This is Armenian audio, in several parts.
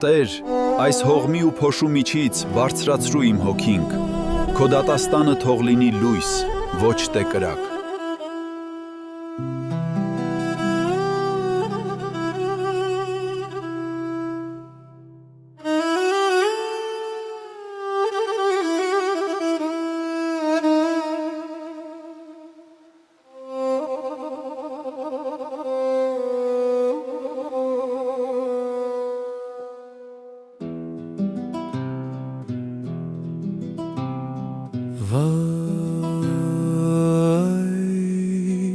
Տեր, այս հողմի ու փոշու միջից բարձրացրու իմ հոգինք, քո դատաստանը թող լինի լույս, ոչ թե կրակ։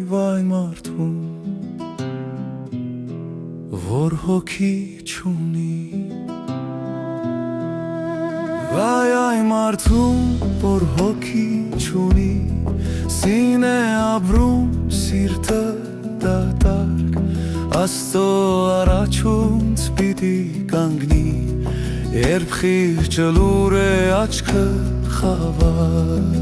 Վայ մարդուն, որ հոգի չունի, վայ այ մարդուն, որ հոգի չունի, սին է ապրում սիրտը դատարկ, Աստծո առաջունց պիտի կանգնի, երբ խիղճը լուր է աչքը խավար։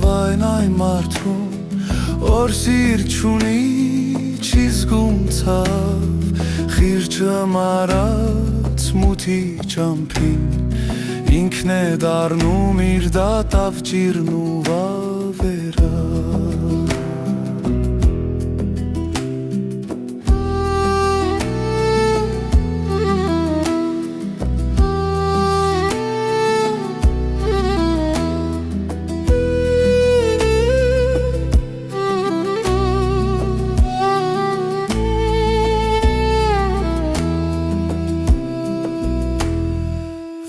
Վայն այն մարդուն, որ սիրտ չունի, չի զգում ցավ, խիղճը մարած մութի ճամփին, ինքն է դառնում իր դատավ ճիրն ու վավերը։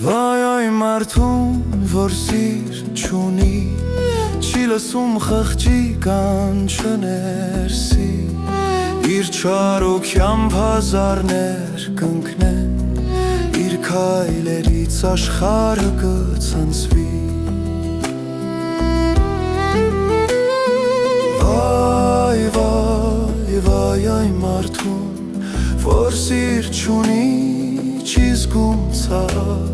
Վայ այն մարդուն, որ սիրտ չունի, չի լսում խղճի կանչներսի, իր չարոքյամբ հազարներ կընկնեն, իր քայլերից աշխարհը կցնցվի։ Վայ այն մարդուն, որ սիրտ չունի, չի զգում ցավ,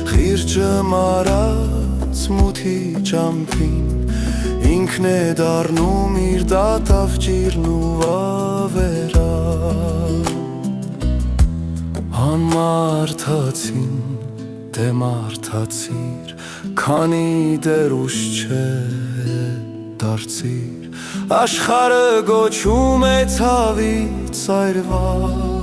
խիղճը մարած մութի ճամփին, ինքն է դառնում իր դատավ ճիրն ու վավերա։ Անմարդացին դե մարդացիր, քանի դեռ ուշ չէ դարձիր, աշխարհը գոչում է ցավից այրված,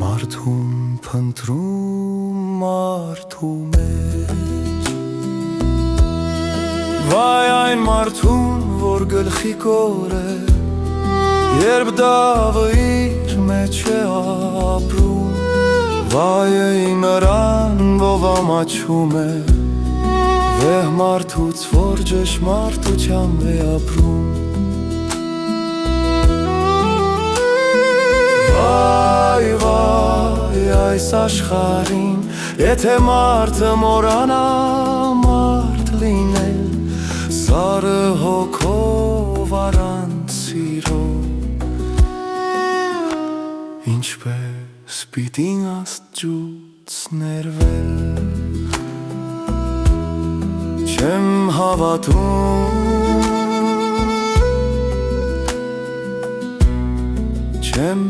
մարդուն փնտրում մարդու մեջ։ Վայ այն մարդուն, որ գլխի կոր է, երբ դավը իր մեջ է ապրում, վայ նրան, ով ամաչում է, վեհ մարդուց, որ ճշմարտությամբ է ապրում։ Վայ այս աշխարհին, եթե մարդը մորանա մարդ լինել, սարը հոգով առանց սիրո, ինչպես պիտի Աստծուց ներվել։ Չեմ հավատում, չեմ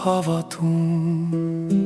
հավատում։